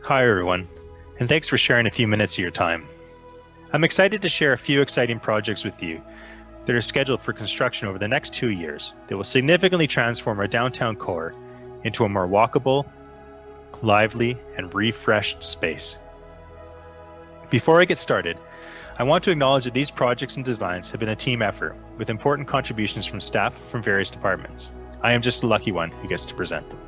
Hi everyone, and thanks for sharing a few minutes of your time. I'm excited to share a few exciting projects with you that are scheduled for construction over the next 2 years that will significantly transform our downtown core into a more walkable, lively, and refreshed space. Before I get started, I want to acknowledge that these projects and designs have been a team effort with important contributions from staff from various departments. I am just the lucky one who gets to present them.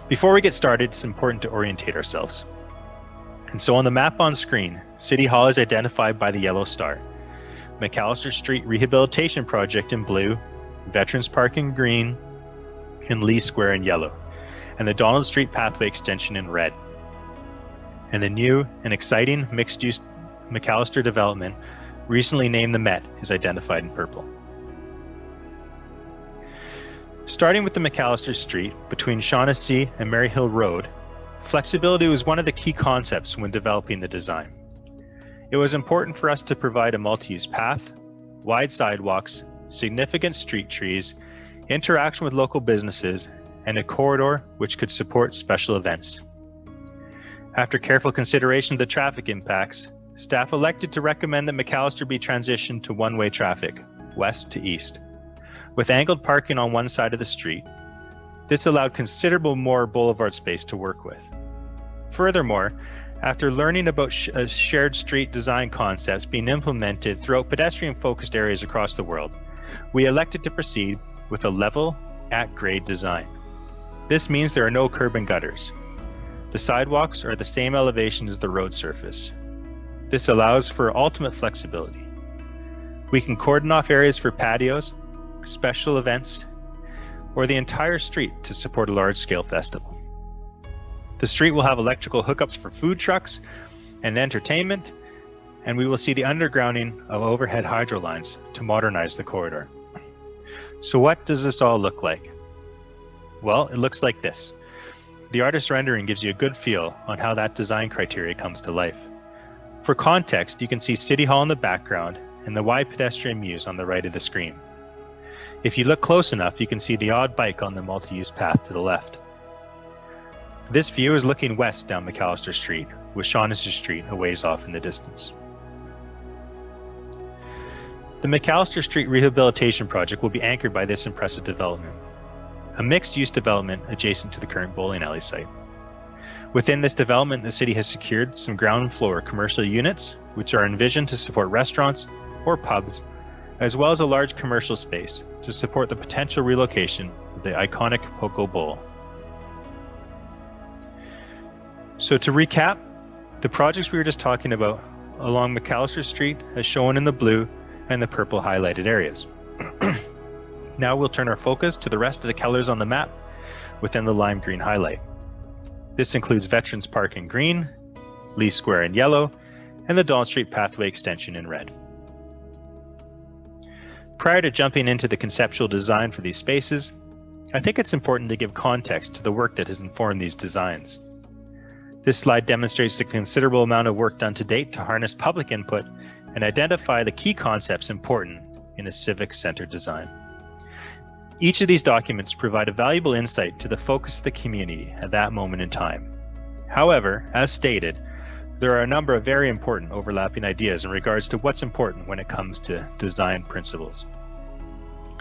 Before we get started, it's important to orientate ourselves. And so on the map on screen, City Hall is identified by the yellow star, McAllister Street Rehabilitation Project in blue, Veterans Park in green, and Lee Square in yellow, and the Donald Street Pathway Extension in red. And the new and exciting mixed-use McAllister development, recently named the Met, is identified in purple. Starting with the McAllister Street between Shaughnessy and Maryhill Road, flexibility was one of the key concepts when developing the design. It was important for us to provide a multi-use path, wide sidewalks, significant street trees, interaction with local businesses, and a corridor which could support special events. After careful consideration of the traffic impacts, staff elected to recommend that McAllister be transitioned to one-way traffic, west to east, with angled parking on one side of the street. This allowed considerable more boulevard space to work with. Furthermore, after learning about shared street design concepts being implemented throughout pedestrian-focused areas across the world, we elected to proceed with a level, at-grade design. This means there are no curb and gutters. The sidewalks are at the same elevation as the road surface. This allows for ultimate flexibility. We can cordon off areas for patios, special events, or the entire street to support a large-scale festival. The street will have electrical hookups for food trucks and entertainment, and we will see the undergrounding of overhead hydro lines to modernize the corridor. So what does this all look like? Well, it looks like this. The artist's rendering gives you a good feel on how that design criteria comes to life. For context, you can see City Hall in the background and the wide pedestrian mews on the right of the screen. If you look close enough, you can see the odd bike on the multi-use path to the left. This view is looking west down McAllister Street, with Shaughnessy Street a ways off in the distance. The McAllister Street Rehabilitation Project will be anchored by this impressive development, a mixed-use development adjacent to the current bowling alley site. Within this development, the city has secured some ground floor commercial units, which are envisioned to support restaurants or pubs, as well as a large commercial space to support the potential relocation of the iconic Poco Bowl. So to recap, the projects we were just talking about along McAllister Street as shown in the blue and the purple highlighted areas. Now we'll turn our focus to the rest of the colors on the map within the lime green highlight. This includes Veterans Park in green, Lee Square in yellow, and the Donald Street Pathway Extension in red. Prior to jumping into the conceptual design for these spaces, I think it's important to give context to the work that has informed these designs. This slide demonstrates the considerable amount of work done to date to harness public input and identify the key concepts important in a civic-centered design. Each of these documents provide a valuable insight to the focus of the community at that moment in time. However, as stated, there are a number of very important overlapping ideas in regards to what's important when it comes to design principles.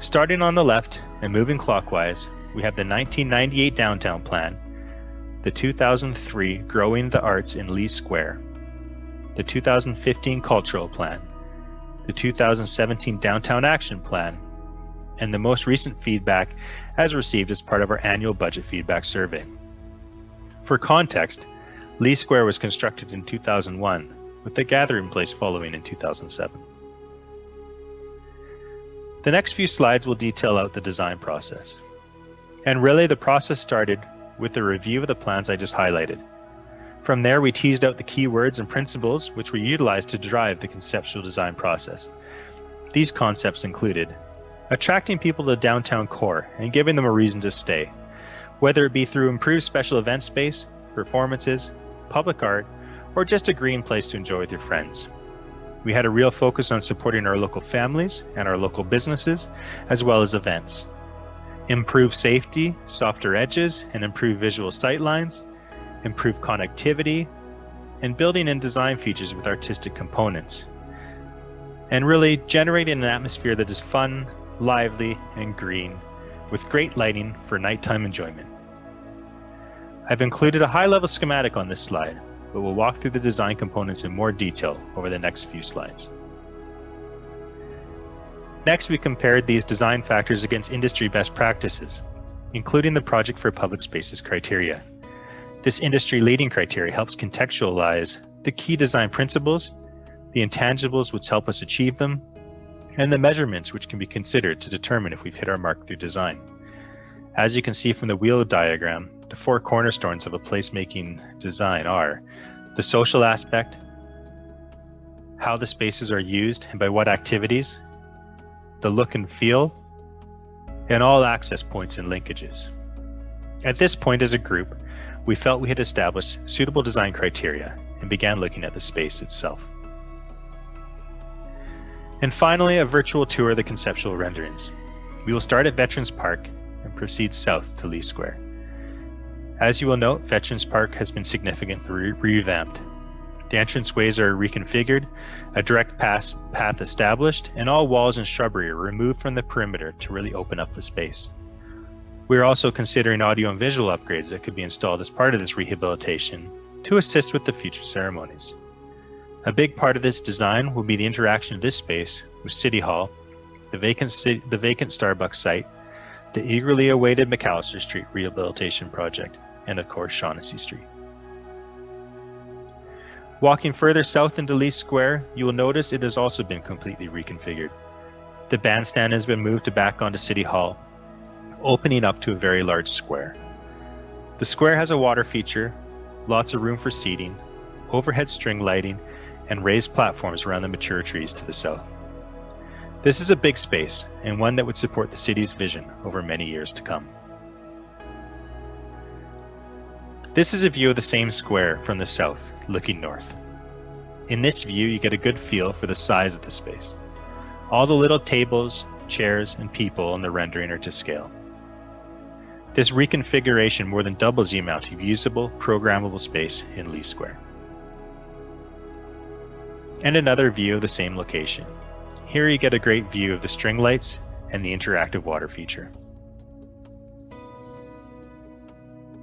Starting on the left and moving clockwise, we have the 1998 Downtown Plan, the 2003 Growing the Arts in Lee Square, the 2015 Cultural Plan, the 2017 Downtown Action Plan, and the most recent feedback as received as part of our annual budget feedback survey. For context, Lee Square was constructed in 2001, with the gathering place following in 2007. The next few slides will detail out the design process. And really the process started with the review of the plans I just highlighted. From there, we teased out the keywords and principles which were utilized to drive the conceptual design process. These concepts included attracting people to the downtown core and giving them a reason to stay, whether it be through improved special event space, performances, public art, or just a green place to enjoy with your friends. We had a real focus on supporting our local families and our local businesses, as well as events. improve safety, softer edges, and improve visual sightlines, improve connectivity, and building and design features with artistic components, and really generating an atmosphere that is fun, lively, and green, with great lighting for nighttime enjoyment. I've included a high-level schematic on this slide, but we'll walk through the design components in more detail over the next few slides. Next, we compared these design factors against industry best practices, including the Project for Public Spaces criteria. This industry-leading criteria helps contextualize the key design principles, the intangibles which help us achieve them, and the measurements which can be considered to determine if we've hit our mark through design. As you can see from the wheel diagram, the 4 cornerstones of a placemaking design are the social aspect, how the spaces are used and by what activities, the look and feel, and all access points and linkages. At this point as a group, we felt we had established suitable design criteria and began looking at the space itself. And finally, a virtual tour of the conceptual renderings. We will start at Veterans Park and proceed south to Lee Square. As you will note, Veterans Park has been significantly revamped. The entranceways are reconfigured, a direct path established, and all walls and shrubbery are removed from the perimeter to really open up the space. We are also considering audio and visual upgrades that could be installed as part of this rehabilitation to assist with the future ceremonies. A big part of this design will be the interaction of this space with City Hall, the vacant Starbucks site, the eagerly awaited McAllister Street Rehabilitation Project, and of course Shaughnessy Street. Walking further south into Lee Square, you will notice it has also been completely reconfigured. The bandstand has been moved to back onto City Hall, opening up to a very large square. The square has a water feature, lots of room for seating, overhead string lighting, and raised platforms around the mature trees to the south. This is a big space, and one that would support the city's vision over many years to come. This is a view of the same square from the south, looking north. In this view, you get a good feel for the size of the space. All the little tables, chairs, and people in the rendering are to scale. This reconfiguration more than doubles the amount of usable, programmable space in Lee Square. And another view of the same location. Here you get a great view of the string lights and the interactive water feature.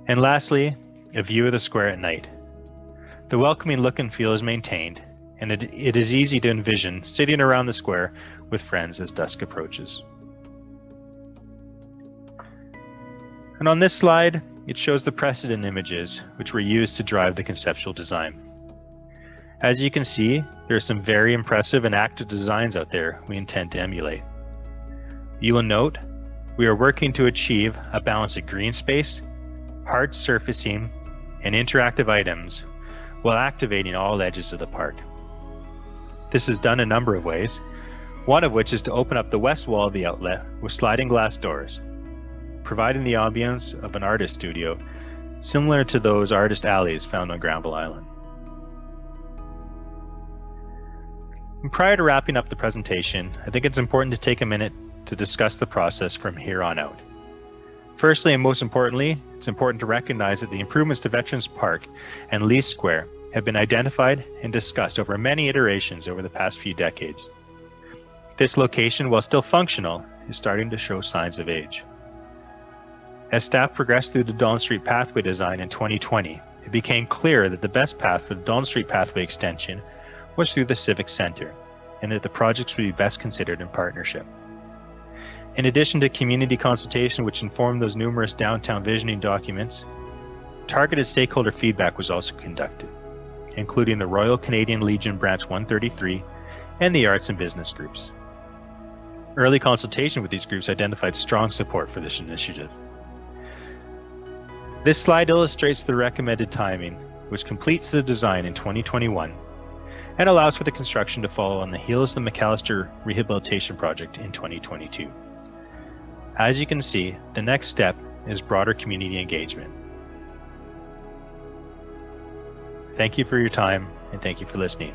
And lastly, a view of the square at night. The welcoming look and feel is maintained, and it is easy to envision sitting around the square with friends as dusk approaches. And on this slide, it shows the precedent images which were used to drive the conceptual design. As you can see, there are some very impressive and active designs out there we intend to emulate. You will note, we are working to achieve a balance of green space, hard surfacing, and interactive items while activating all edges of the park. This is done a number of ways, one of which is to open up the west wall of the outlet with sliding glass doors, providing the ambience of an artist studio similar to those artist alleys found on Granville Island. And prior to wrapping up the presentation, I think it's important to take a minute to discuss the process from here on out. Firstly, and most importantly, it's important to recognize that the improvements to Veterans Park and Lee Square have been identified and discussed over many iterations over the past few decades. This location, while still functional, is starting to show signs of age. As staff progressed through the Dawn Street Pathway design in 2020, it became clear that the best path for the Dawn Street Pathway extension was through the Civic Center, and that the projects would be best considered in partnership. In addition to community consultation, which informed those numerous downtown visioning documents, targeted stakeholder feedback was also conducted, including the Royal Canadian Legion Branch 133 and the arts and business groups. Early consultation with these groups identified strong support for this initiative. This slide illustrates the recommended timing, which completes the design in 2021 and allows for the construction to follow on the heels of the McAllister Rehabilitation Project in 2022. As you can see, the next step is broader community engagement. Thank you for your time, and thank you for listening.